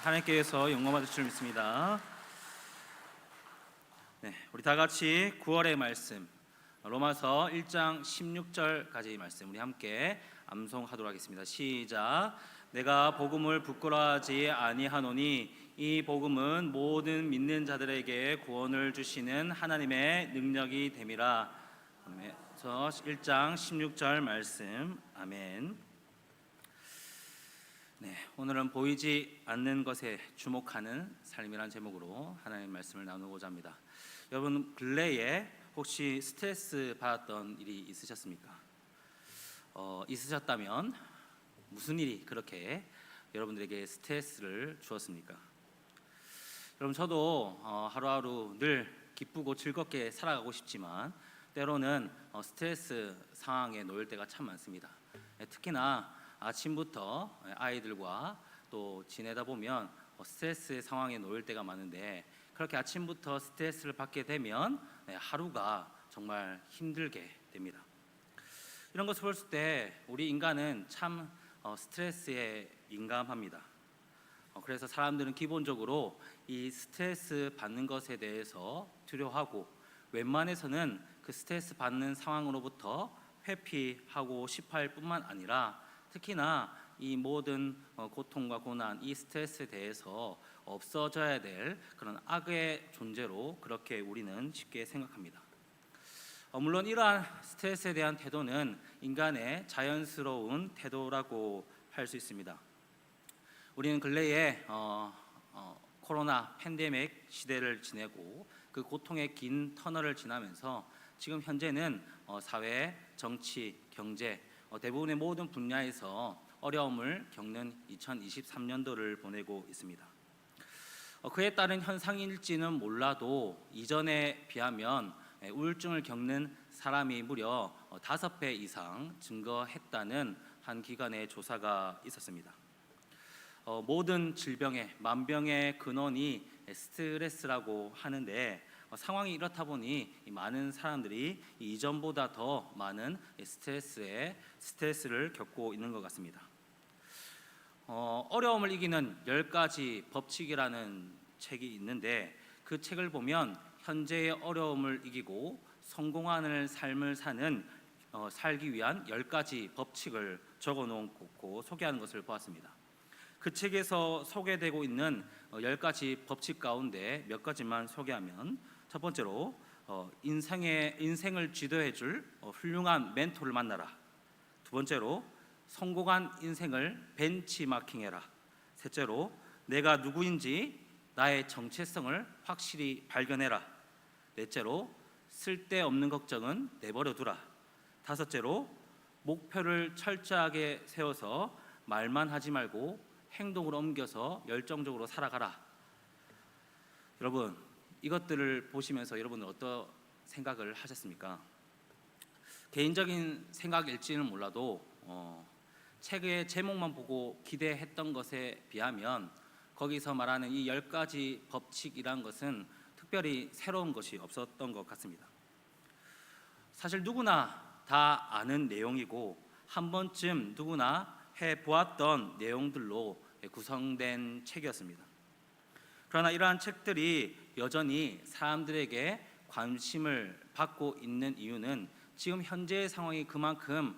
하나님께서 영광 받으실 줄 믿습니다. 우리 다 같이 9월의 말씀 로마서 1장 16절까지의 말씀 우리 함께 암송하도록 하겠습니다. 시작. 내가 복음을 부끄러워하지 아니하노니 이 복음은 모든 믿는 자들에게 구원을 주시는 하나님의 능력이 됨이라. 그래서 1장 16절 말씀. 아멘. 오늘은 보이지 않는 것에 주목하는 삶이라는 제목으로 하나님의 말씀을 나누고자 합니다. 여러분 근래에 혹시 스트레스 받았던 일이 있으셨습니까? 있으셨다면 무슨 일이 그렇게 여러분들에게 스트레스를 주었습니까? 여러분 저도 하루하루 늘 기쁘고 즐겁게 살아가고 싶지만 때로는 스트레스 상황에 놓일 때가 참 많습니다. 특히나 아침부터 아이들과 또 지내다 보면 스트레스 상황에 놓일 때가 많은데 그렇게 아침부터 스트레스를 받게 되면 하루가 정말 힘들게 됩니다. 이런 것을 볼 때 우리 인간은 참 스트레스에 민감합니다. 그래서 사람들은 기본적으로 이 스트레스 받는 것에 대해서 두려워하고 웬만해서는 그 스트레스 받는 상황으로부터 회피하고 싶어 할 뿐만 아니라 특히나 이 모든 고통과 고난, 이 스트레스에 대해서 없어져야 될 그런 악의 존재로 그렇게 우리는 쉽게 생각합니다. 물론 이러한 스트레스에 대한 태도는 인간의 자연스러운 태도라고 할 수 있습니다. 우리는 근래에 코로나 팬데믹 시대를 지내고 그 고통의 긴 터널을 지나면서 지금 현재는 사회, 정치, 경제 대부분의 모든 분야에서 어려움을 겪는 2023년도를 보내고 있습니다. 그에 따른 현상일지는 몰라도 이전에 비하면 우울증을 겪는 사람이 무려 5배 이상 증가했다는 한 기관의 조사가 있었습니다. 모든 질병의 만병의 근원이 스트레스라고 하는데 상황이 이렇다 보니 많은 사람들이 이전보다 더 많은 스트레스를 겪고 있는 것 같습니다. 어려움을 이기는 10가지 법칙이라는 책이 있는데 그 책을 보면 현재의 어려움을 이기고 성공하는 삶을 살기 위한 10가지 법칙을 적어놓고 소개하는 것을 보았습니다. 그 책에서 소개되고 있는 10가지 법칙 가운데 몇 가지만 소개하면 첫 번째로 인생을 지도해 줄 훌륭한 멘토를 만나라. 두 번째로 성공한 인생을 벤치마킹해라. 셋째로 내가 누구인지 나의 정체성을 확실히 발견해라. 넷째로 쓸데없는 걱정은 내버려 두라. 다섯째로 목표를 철저하게 세워서 말만 하지 말고 행동으로 옮겨서 열정적으로 살아가라. 여러분 이것들을 보시면서 여러분은 어떤 생각을 하셨습니까? 개인적인 생각일지는 몰라도 책의 제목만 보고 기대했던 것에 비하면 거기서 말하는 이 10가지 법칙이란 것은 특별히 새로운 것이 없었던 것 같습니다. 사실 누구나 다 아는 내용이고 한 번쯤 누구나 해보았던 내용들로 구성된 책이었습니다. 그러나 이러한 책들이 여전히 사람들에게 관심을 받고 있는 이유는 지금 현재의 상황이 그만큼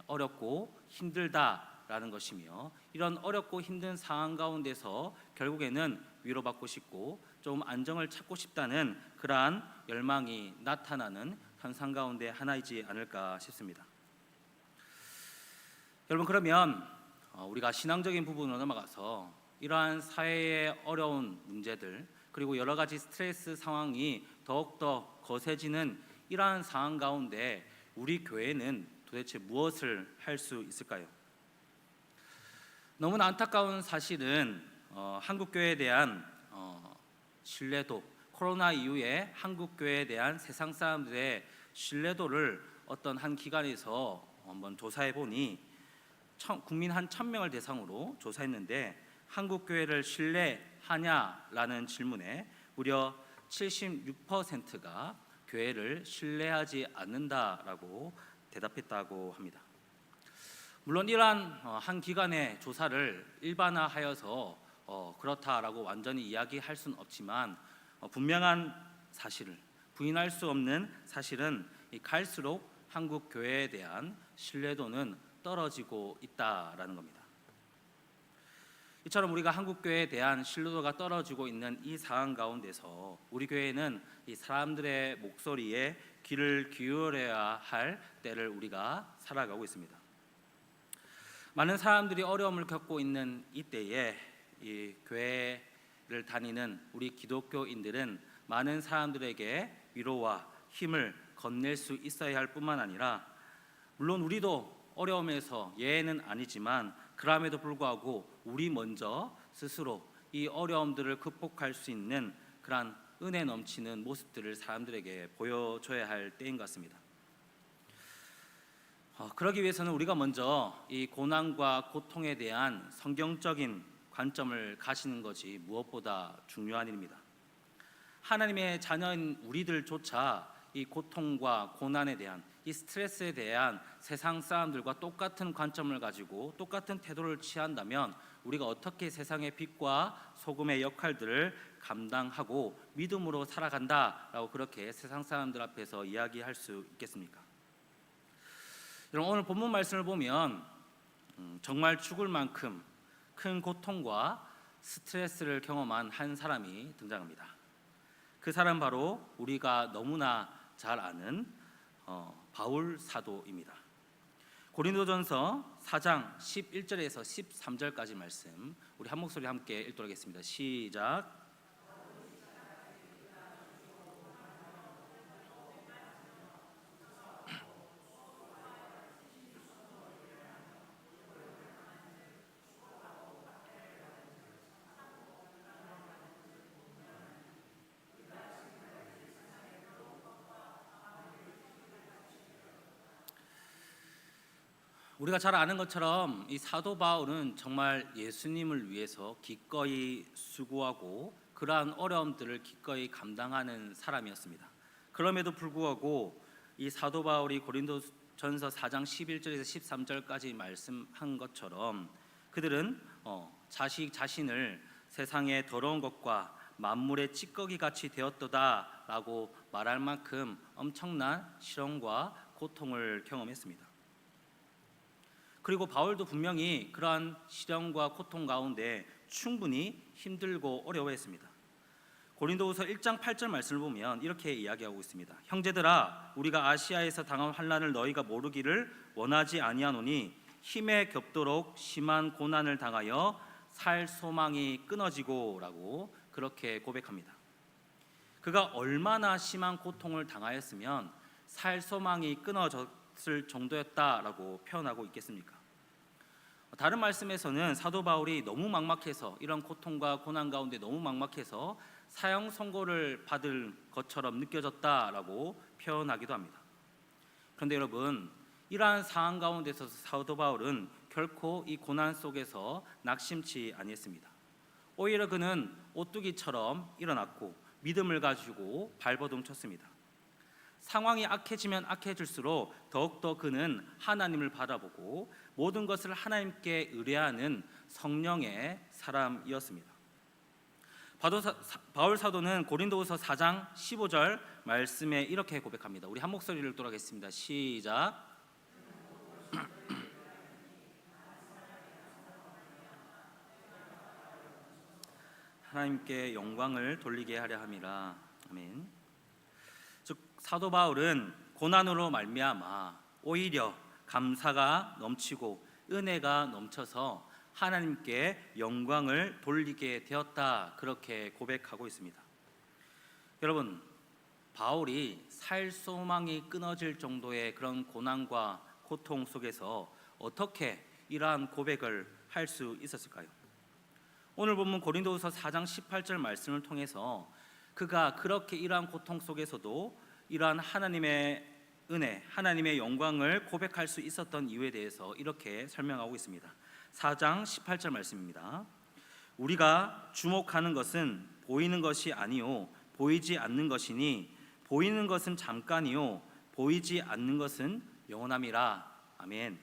어렵고 힘들다라는 것이며 이런 어렵고 힘든 상황 가운데서 결국에는 위로받고 싶고 좀 안정을 찾고 싶다는 그러한 열망이 나타나는 현상 가운데 하나이지 않을까 싶습니다. 여러분 그러면 우리가 신앙적인 부분으로 넘어가서 이러한 사회의 어려운 문제들 그리고 여러 가지 스트레스 상황이 더욱더 거세지는 이러한 상황 가운데 우리 교회는 도대체 무엇을 할 수 있을까요? 너무나 안타까운 사실은 한국 교회에 대한 신뢰도, 코로나 이후에 한국 교회에 대한 세상 사람들의 신뢰도를 어떤 한 기관에서 한번 조사해 보니 국민 한 1,000명을 대상으로 조사했는데 한국 교회를 신뢰하냐라는 질문에 무려 76%가 교회를 신뢰하지 않는다라고 대답했다고 합니다. 물론 이러한 한 기관의 조사를 일반화하여서 그렇다라고 완전히 이야기할 수는 없지만 분명한 사실을 부인할 수 없는 사실은 갈수록 한국 교회에 대한 신뢰도는 떨어지고 있다라는 겁니다. 이처럼 우리가 한국 교회에 대한 신뢰도가 떨어지고 있는 이 상황 가운데서 우리 교회는 이 사람들의 목소리에 귀를 기울여야 할 때를 우리가 살아가고 있습니다. 많은 사람들이 어려움을 겪고 있는 이때에 이 교회를 다니는 우리 기독교인들은 많은 사람들에게 위로와 힘을 건넬 수 있어야 할 뿐만 아니라, 물론 우리도 어려움에서 예외는 아니지만 그럼에도 불구하고 우리 먼저 스스로 이 어려움들을 극복할 수 있는 그러한 은혜 넘치는 모습들을 사람들에게 보여줘야 할 때인 것 같습니다. 그러기 위해서는 우리가 먼저 이 고난과 고통에 대한 성경적인 관점을 가지는 것이 무엇보다 중요한 일입니다. 하나님의 자녀인 우리들조차 이 고통과 고난에 대한, 이 스트레스에 대한 세상 사람들과 똑같은 관점을 가지고 똑같은 태도를 취한다면 우리가 어떻게 세상의 빛과 소금의 역할들을 감당하고 믿음으로 살아간다라고 그렇게 세상 사람들 앞에서 이야기할 수 있겠습니까? 여러분, 오늘 본문 말씀을 보면 정말 죽을 만큼 큰 고통과 스트레스를 경험한 한 사람이 등장합니다. 그 사람 바로 우리가 너무나 잘 아는 바울 사도입니다. 고린도전서 4장 11절에서 13절까지 말씀 우리 한 목소리 함께 읽도록 하겠습니다. 시작. 우리가 잘 아는 것처럼 이 사도 바울은 정말 예수님을 위해서 기꺼이 수고하고 그러한 어려움들을 기꺼이 감당하는 사람이었습니다. 그럼에도 불구하고 이 사도 바울이 고린도전서 4장 11절에서 13절까지 말씀한 것처럼 그들은 자신을 세상의 더러운 것과 만물의 찌꺼기 같이 되었도다라고 말할 만큼 엄청난 시련과 고통을 경험했습니다. 그리고 바울도 분명히 그러한 시련과 고통 가운데 충분히 힘들고 어려워했습니다. 고린도후서 1장 8절 말씀을 보면 이렇게 이야기하고 있습니다. 형제들아, 우리가 아시아에서 당한 환난을 너희가 모르기를 원하지 아니하노니 힘에 겹도록 심한 고난을 당하여 살 소망이 끊어지고라고 그렇게 고백합니다. 그가 얼마나 심한 고통을 당하였으면 살 소망이 끊어졌을 정도였다라고 표현하고 있겠습니까? 다른 말씀에서는 사도 바울이 너무 막막해서, 이런 고통과 고난 가운데 너무 막막해서 사형 선고를 받을 것처럼 느껴졌다라고 표현하기도 합니다. 그런데 여러분, 이러한 상황 가운데서 사도 바울은 결코 이 고난 속에서 낙심치 아니했습니다. 오히려 그는 오뚜기처럼 일어났고 믿음을 가지고 발버둥쳤습니다. 상황이 악해지면 악해질수록 더욱더 그는 하나님을 바라보고 모든 것을 하나님께 의뢰하는 성령의 사람이었습니다. 바울 사도는 고린도후서 4장 15절 말씀에 이렇게 고백합니다. 우리 한 목소리를 읽도록 하겠습니다. 시작. 하나님께 영광을 돌리게 하려 함이라. 아멘. 즉 사도 바울은 고난으로 말미암아 오히려 감사가 넘치고 은혜가 넘쳐서 하나님께 영광을 돌리게 되었다, 그렇게 고백하고 있습니다. 여러분, 바울이 살 소망이 끊어질 정도의 그런 고난과 고통 속에서 어떻게 이러한 고백을 할 수 있었을까요? 오늘 본문 고린도후서 4장 18절 말씀을 통해서 그가 그렇게 이러한 고통 속에서도 이러한 하나님의 은혜, 하나님의 영광을 고백할 수 있었던 이유에 대해서 이렇게 설명하고 있습니다. 4장 18절 말씀입니다. 우리가 주목하는 것은 보이는 것이 아니요 보이지 않는 것이니 보이는 것은 잠깐이요 보이지 않는 것은 영원함이라. 아멘.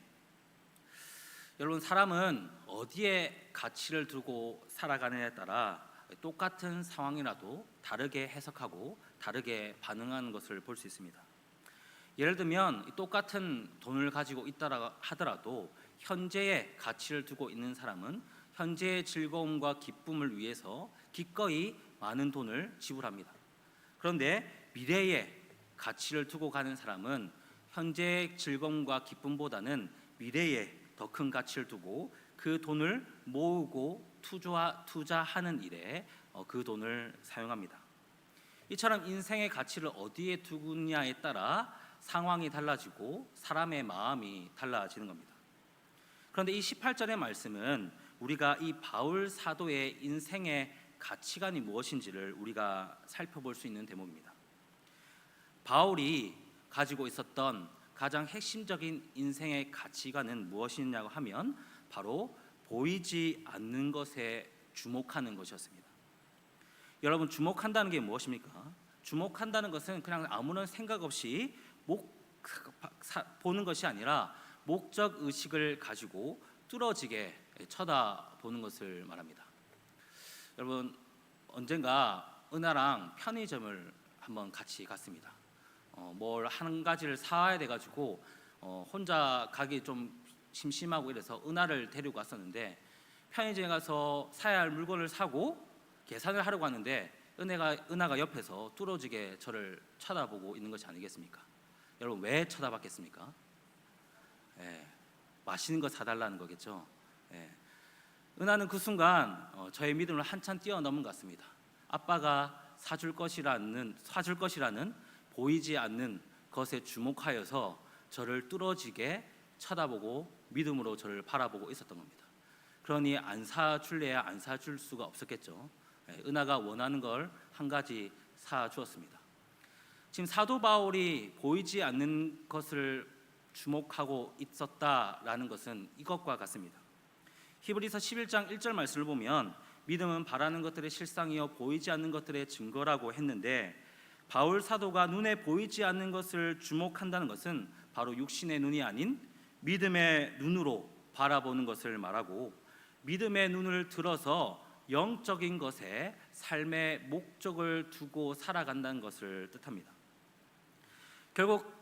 여러분, 사람은 어디에 가치를 두고 살아가느냐에 따라 똑같은 상황이라도 다르게 해석하고 다르게 반응하는 것을 볼 수 있습니다. 예를 들면 똑같은 돈을 가지고 있다 하더라도 현재의 가치를 두고 있는 사람은 현재의 즐거움과 기쁨을 위해서 기꺼이 많은 돈을 지불합니다. 그런데 미래에 가치를 두고 가는 사람은 현재의 즐거움과 기쁨보다는 미래에 더 큰 가치를 두고 그 돈을 모으고 투자하는 일에 그 돈을 사용합니다. 이처럼 인생의 가치를 어디에 두느냐에 따라 상황이 달라지고 사람의 마음이 달라지는 겁니다. 그런데 이 18절의 말씀은 우리가 이 바울 사도의 인생의 가치관이 무엇인지를 우리가 살펴볼 수 있는 대목입니다. 바울이 가지고 있었던 가장 핵심적인 인생의 가치관은 무엇이냐고 하면 바로 보이지 않는 것에 주목하는 것이었습니다. 여러분, 주목한다는 게 무엇입니까? 주목한다는 것은 그냥 아무런 생각 없이 보는 것이 아니라 목적 의식을 가지고 뚫어지게 쳐다보는 것을 말합니다. 여러분, 언젠가 은하랑 편의점을 한번 같이 갔습니다. 뭘 한 가지를 사야 돼가지고 혼자 가기 좀 심심하고 이래서 은하를 데리고 갔었는데, 편의점에 가서 사야 할 물건을 사고 계산을 하려고 하는데 은하가 옆에서 뚫어지게 저를 쳐다보고 있는 것이 아니겠습니까? 여러분, 왜 쳐다봤겠습니까? 맛있는 거 사달라는 거겠죠. 은하는 그 순간 저의 믿음을 한참 뛰어넘은 것 같습니다. 아빠가 사줄 것이라는 보이지 않는 것에 주목하여서 저를 뚫어지게 쳐다보고 믿음으로 저를 바라보고 있었던 겁니다. 그러니 안 사줄래야 안 사줄 수가 없었겠죠. 은하가 원하는 걸 한 가지 사주었습니다. 지금 사도 바울이 보이지 않는 것을 주목하고 있었다라는 것은 이것과 같습니다. 히브리서 11장 1절 말씀을 보면 믿음은 바라는 것들의 실상이요 보이지 않는 것들의 증거라고 했는데, 바울 사도가 눈에 보이지 않는 것을 주목한다는 것은 바로 육신의 눈이 아닌 믿음의 눈으로 바라보는 것을 말하고, 믿음의 눈을 들어서 영적인 것에 삶의 목적을 두고 살아간다는 것을 뜻합니다. 결국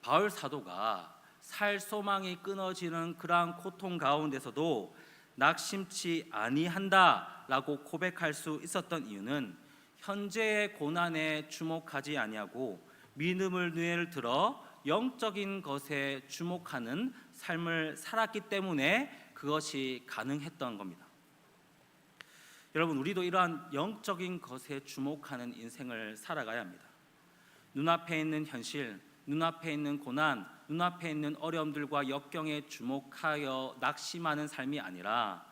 바울 사도가 살 소망이 끊어지는 그러한 고통 가운데서도 낙심치 아니한다라고 고백할 수 있었던 이유는 현재의 고난에 주목하지 아니하고 믿음을 눈에 들어 영적인 것에 주목하는 삶을 살았기 때문에 그것이 가능했던 겁니다. 여러분, 우리도 이러한 영적인 것에 주목하는 인생을 살아가야 합니다. 눈앞에 있는 현실, 눈앞에 있는 고난, 눈앞에 있는 어려움들과 역경에 주목하여 낙심하는 삶이 아니라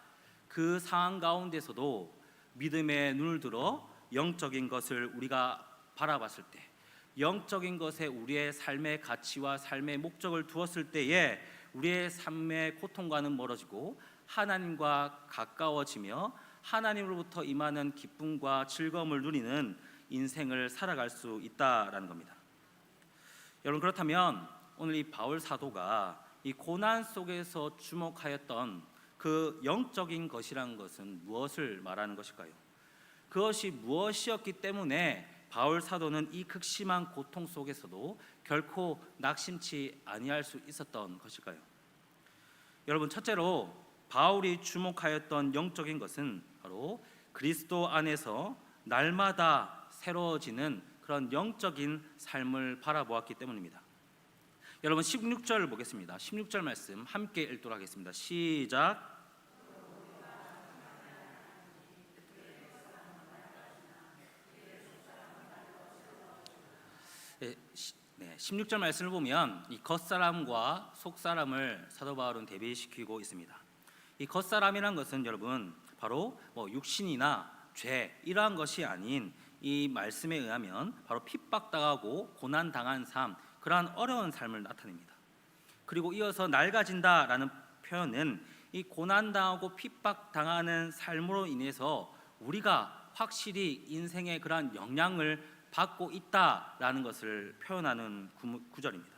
그 상황 가운데서도 믿음의 눈을 들어 영적인 것을 우리가 바라봤을 때, 영적인 것에 우리의 삶의 가치와 삶의 목적을 두었을 때에 우리의 삶의 고통과는 멀어지고 하나님과 가까워지며 하나님으로부터 임하는 기쁨과 즐거움을 누리는 인생을 살아갈 수 있다라는 겁니다. 여러분, 그렇다면 오늘 이 바울 사도가 이 고난 속에서 주목하였던 그 영적인 것이라는 것은 무엇을 말하는 것일까요? 그것이 무엇이었기 때문에 바울 사도는 이 극심한 고통 속에서도 결코 낙심치 아니할 수 있었던 것일까요? 여러분, 첫째로 바울이 주목하였던 영적인 것은 바로 그리스도 안에서 날마다 새로워지는 그런 영적인 삶을 바라보았기 때문입니다. 여러분, 16절 보겠습니다. 16절 말씀 함께 읽도록 하겠습니다. 시작. 16절 말씀을 보면 이 겉사람과 속사람을 사도 바울은 대비시키고 있습니다. 이 겉사람이란 것은 여러분 바로 육신이나 죄 이러한 것이 아닌, 이 말씀에 의하면 바로 핍박당하고 고난당한 삶, 그러한 어려운 삶을 나타냅니다. 그리고 이어서 낡아진다라는 표현은 이 고난당하고 핍박당하는 삶으로 인해서 우리가 확실히 인생의 그러한 영향을 받고 있다라는 것을 표현하는 구절입니다.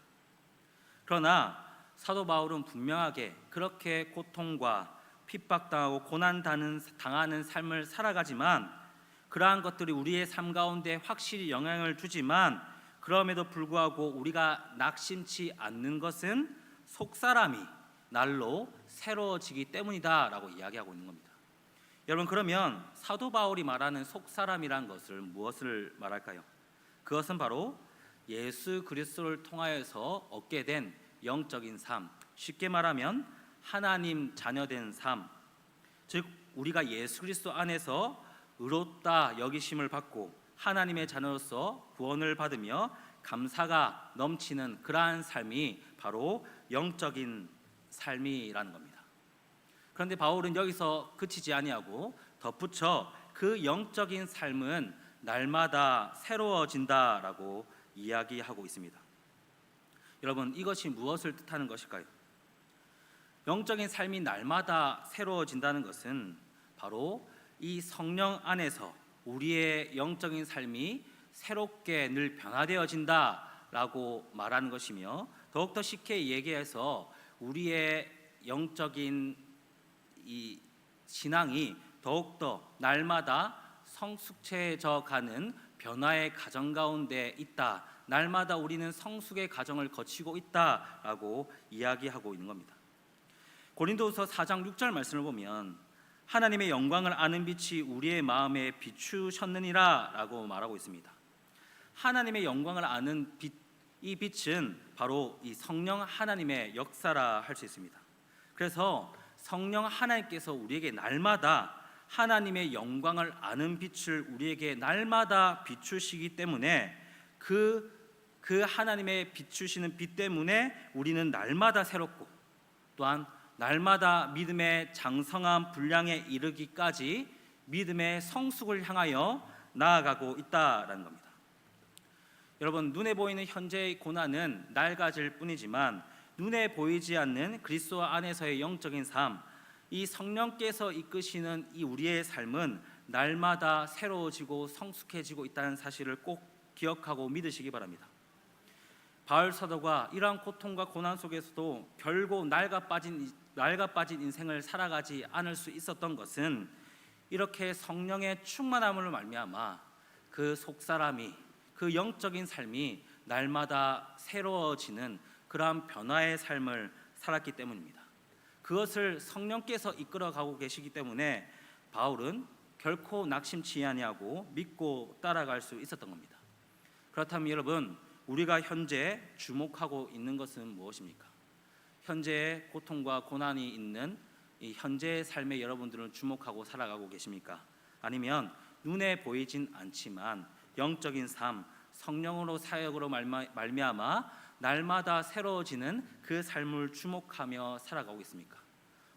그러나 사도 바울은 분명하게 그렇게 고통과 핍박당하고 고난당하는 삶을 살아가지만 그러한 것들이 우리의 삶 가운데 확실히 영향을 주지만 그럼에도 불구하고 우리가 낙심치 않는 것은 속사람이 날로 새로워지기 때문이다라고 이야기하고 있는 겁니다. 여러분, 그러면 사도 바울이 말하는 속사람이란 것을 무엇을 말할까요? 그것은 바로 예수 그리스도를 통하여서 얻게 된 영적인 삶, 쉽게 말하면 하나님 자녀된 삶, 즉 우리가 예수 그리스도 안에서 의롭다 여기심을 받고 하나님의 자녀로서 구원을 받으며 감사가 넘치는 그러한 삶이 바로 영적인 삶이라는 겁니다. 그런데 바울은 여기서 그치지 아니하고 덧붙여 그 영적인 삶은 날마다 새로워진다라고 이야기하고 있습니다. 여러분, 이것이 무엇을 뜻하는 것일까요? 영적인 삶이 날마다 새로워진다는 것은 바로 이 성령 안에서 우리의 영적인 삶이 새롭게 늘 변화되어진다라고 말하는 것이며, 더욱더 쉽게 얘기해서 우리의 영적인 이 신앙이 더욱더 날마다 성숙해져 가는 변화의 과정 가운데 있다, 날마다 우리는 성숙의 과정을 거치고 있다라고 이야기하고 있는 겁니다. 고린도후서 4장 6절 말씀을 보면 하나님의 영광을 아는 빛이 우리의 마음에 비추셨느니라 라고 말하고 있습니다. 하나님의 영광을 아는 빛, 이 빛은 바로 이 성령 하나님의 역사라 할 수 있습니다. 그래서 성령 하나님께서 우리에게 날마다 하나님의 영광을 아는 빛을 우리에게 날마다 비추시기 때문에 그 하나님의 비추시는 빛 때문에 우리는 날마다 새롭고 또한 날마다 믿음의 장성한 분량에 이르기까지 믿음의 성숙을 향하여 나아가고 있다라는 겁니다. 여러분, 눈에 보이는 현재의 고난은 낡아질 뿐이지만 눈에 보이지 않는 그리스도 안에서의 영적인 삶, 이 성령께서 이끄시는 이 우리의 삶은 날마다 새로워지고 성숙해지고 있다는 사실을 꼭 기억하고 믿으시기 바랍니다. 바울 사도가 이러한 고통과 고난 속에서도 결국 낡아빠진 인생을 살아가지 않을 수 있었던 것은 이렇게 성령의 충만함으로 말미암아 그 속사람이, 그 영적인 삶이 날마다 새로워지는 그러한 변화의 삶을 살았기 때문입니다. 그것을 성령께서 이끌어가고 계시기 때문에 바울은 결코 낙심치 아니하고 믿고 따라갈 수 있었던 겁니다. 그렇다면 여러분, 우리가 현재 주목하고 있는 것은 무엇입니까? 현재의 고통과 고난이 있는 이 현재의 삶에 여러분들은 주목하고 살아가고 계십니까? 아니면 눈에 보이진 않지만 영적인 삶, 성령으로 사역으로 말미암아 날마다 새로워지는 그 삶을 주목하며 살아가고 있습니까?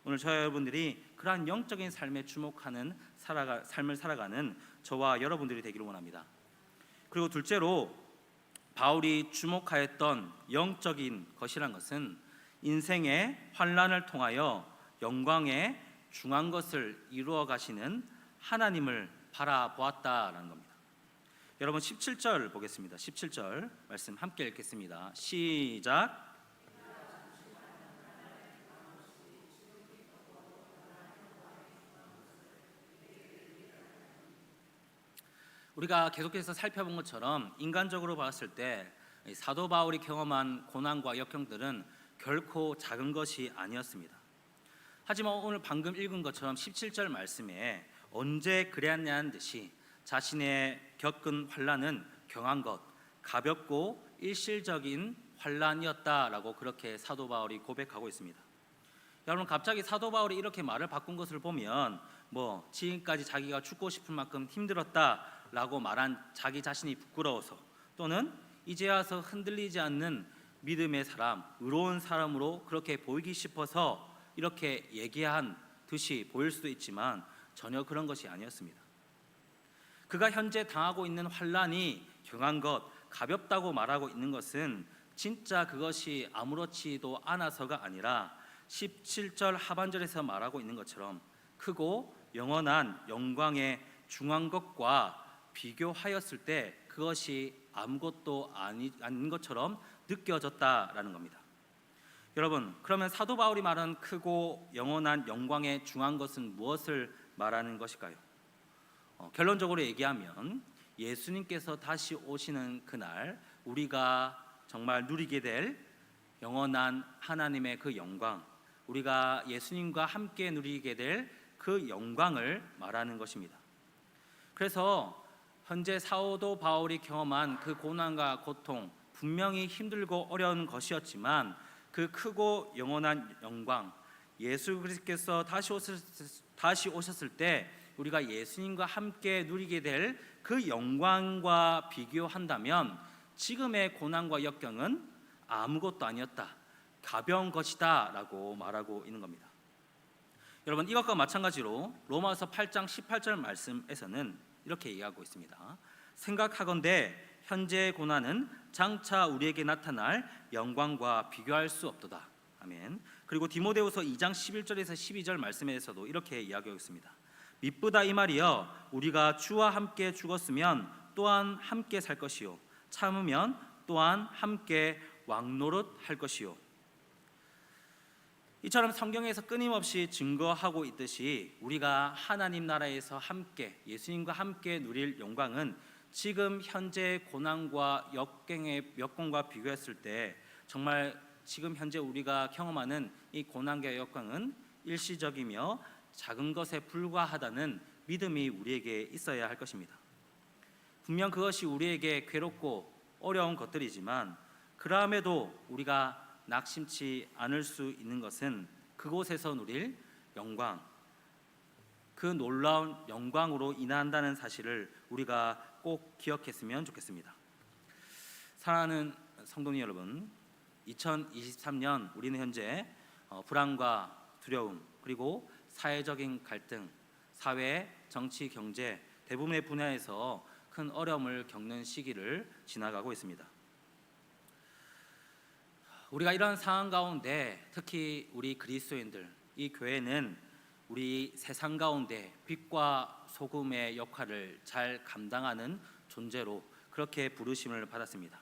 오늘 저 여러분들이 그러한 영적인 삶에 주목하는 삶을 살아가는 저와 여러분들이 되기를 원합니다. 그리고 둘째로 바울이 주목하였던 영적인 것이란 것은 인생의 환난을 통하여 영광의 중한 것을 이루어 가시는 하나님을 바라보았다라는 겁니다. 여러분 17절 보겠습니다. 17절 말씀 함께 읽겠습니다. 시작. 우리가 계속해서 살펴본 것처럼 인간적으로 봤을 때 사도 바울이 경험한 고난과 역경들은 결코 작은 것이 아니었습니다. 하지만 오늘 방금 읽은 것처럼 17절 말씀에 언제 그랬냐는 듯이 자신의 겪은 환난은 경한 것, 가볍고 일시적인 환난이었다라고 그렇게 사도 바울이 고백하고 있습니다. 여러분, 갑자기 사도 바울이 이렇게 말을 바꾼 것을 보면 지금까지 자기가 죽고 싶을 만큼 힘들었다라고 말한 자기 자신이 부끄러워서, 또는 이제 와서 흔들리지 않는 믿음의 사람, 의로운 사람으로 그렇게 보이기 싶어서 이렇게 얘기한 듯이 보일 수도 있지만 전혀 그런 것이 아니었습니다. 그가 현재 당하고 있는 환난이 경한 것, 가볍다고 말하고 있는 것은 진짜 그것이 아무렇지도 않아서가 아니라 17절 하반절에서 말하고 있는 것처럼 크고 영원한 영광의 중한 것과 비교하였을 때 그것이 아무것도 아닌 것처럼 느껴졌다라는 겁니다. 여러분, 그러면 사도 바울이 말한 크고 영원한 영광에 중한 것은 무엇을 말하는 것일까요? 결론적으로 얘기하면 예수님께서 다시 오시는 그날 우리가 정말 누리게 될 영원한 하나님의 그 영광, 우리가 예수님과 함께 누리게 될 그 영광을 말하는 것입니다. 그래서 현재 사도 바울이 경험한 그 고난과 고통, 분명히 힘들고 어려운 것이었지만 그 크고 영원한 영광, 예수 그리스도께서 다시 오셨을 때 우리가 예수님과 함께 누리게 될 그 영광과 비교한다면 지금의 고난과 역경은 아무것도 아니었다, 가벼운 것이다 라고 말하고 있는 겁니다. 여러분, 이것과 마찬가지로 로마서 8장 18절 말씀에서는 이렇게 얘기하고 있습니다. 생각하건대 현재의 고난은 장차 우리에게 나타날 영광과 비교할 수 없도다. 아멘. 그리고 디모데후서 2장 11절에서 12절 말씀에서도 이렇게 이야기하고 있습니다. 미쁘다 이 말이여, 우리가 주와 함께 죽었으면 또한 함께 살 것이요, 참으면 또한 함께 왕노릇 할 것이요. 이처럼 성경에서 끊임없이 증거하고 있듯이 우리가 하나님 나라에서 함께 예수님과 함께 누릴 영광은 지금 현재 고난과 역경의 역경과 비교했을 때 정말 지금 현재 우리가 경험하는 이 고난과 역경은 일시적이며 작은 것에 불과하다는 믿음이 우리에게 있어야 할 것입니다. 분명 그것이 우리에게 괴롭고 어려운 것들이지만 그럼에도 우리가 낙심치 않을 수 있는 것은 그곳에서 누릴 영광, 그 놀라운 영광으로 인한다는 사실을 우리가 꼭 기억했으면 좋겠습니다. 사랑하는 성도님 여러분, 2023년 우리는 현재 불안과 두려움, 그리고 사회적인 갈등, 사회, 정치, 경제 대부분의 분야에서 큰 어려움을 겪는 시기를 지나가고 있습니다. 우리가 이런 상황 가운데 특히 우리 그리스도인들, 이 교회는 우리 세상 가운데 빛과 소금의 역할을 잘 감당하는 존재로 그렇게 부르심을 받았습니다.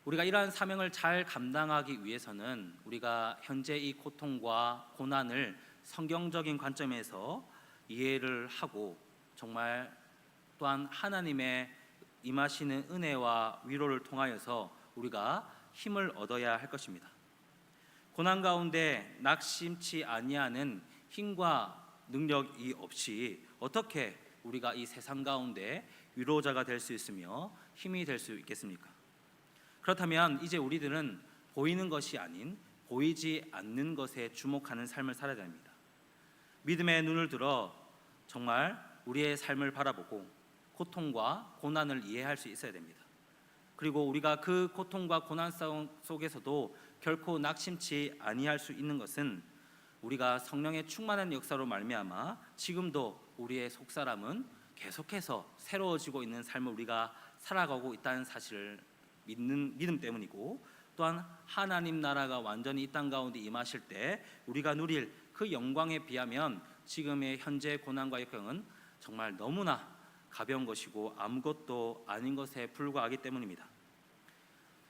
우리가 이러한 사명을 잘 감당하기 위해서는 우리가 현재 이 고통과 고난을 성경적인 관점에서 이해를 하고 정말 또한 하나님의 임하시는 은혜와 위로를 통하여서 우리가 힘을 얻어야 할 것입니다. 고난 가운데 낙심치 아니하는 힘과 능력이 없이 어떻게 우리가 이 세상 가운데 위로자가 될 수 있으며 힘이 될 수 있겠습니까? 그렇다면 이제 우리들은 보이는 것이 아닌 보이지 않는 것에 주목하는 삶을 살아야 됩니다. 믿음의 눈을 들어 정말 우리의 삶을 바라보고 고통과 고난을 이해할 수 있어야 됩니다. 그리고 우리가 그 고통과 고난 싸움 속에서도 결코 낙심치 아니할 수 있는 것은 우리가 성령의 충만한 역사로 말미암아 지금도 우리의 속사람은 계속해서 새로워지고 있는 삶을 우리가 살아가고 있다는 사실을 믿는 믿음 때문이고, 또한 하나님 나라가 완전히 이 땅 가운데 임하실 때 우리가 누릴 그 영광에 비하면 지금의 현재 고난과 역경은 정말 너무나 가벼운 것이고 아무것도 아닌 것에 불과하기 때문입니다.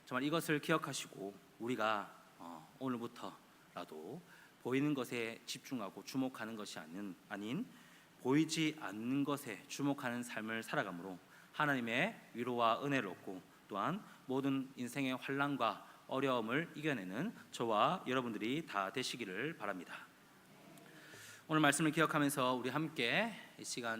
정말 이것을 기억하시고 우리가 오늘부터라도 보이는 것에 집중하고 주목하는 것이 아닌 보이지 않는 것에 주목하는 삶을 살아가므로 하나님의 위로와 은혜를 얻고 또한 모든 인생의 환난과 어려움을 이겨내는 저와 여러분들이 다 되시기를 바랍니다. 오늘 말씀을 기억하면서 우리 함께 이 시간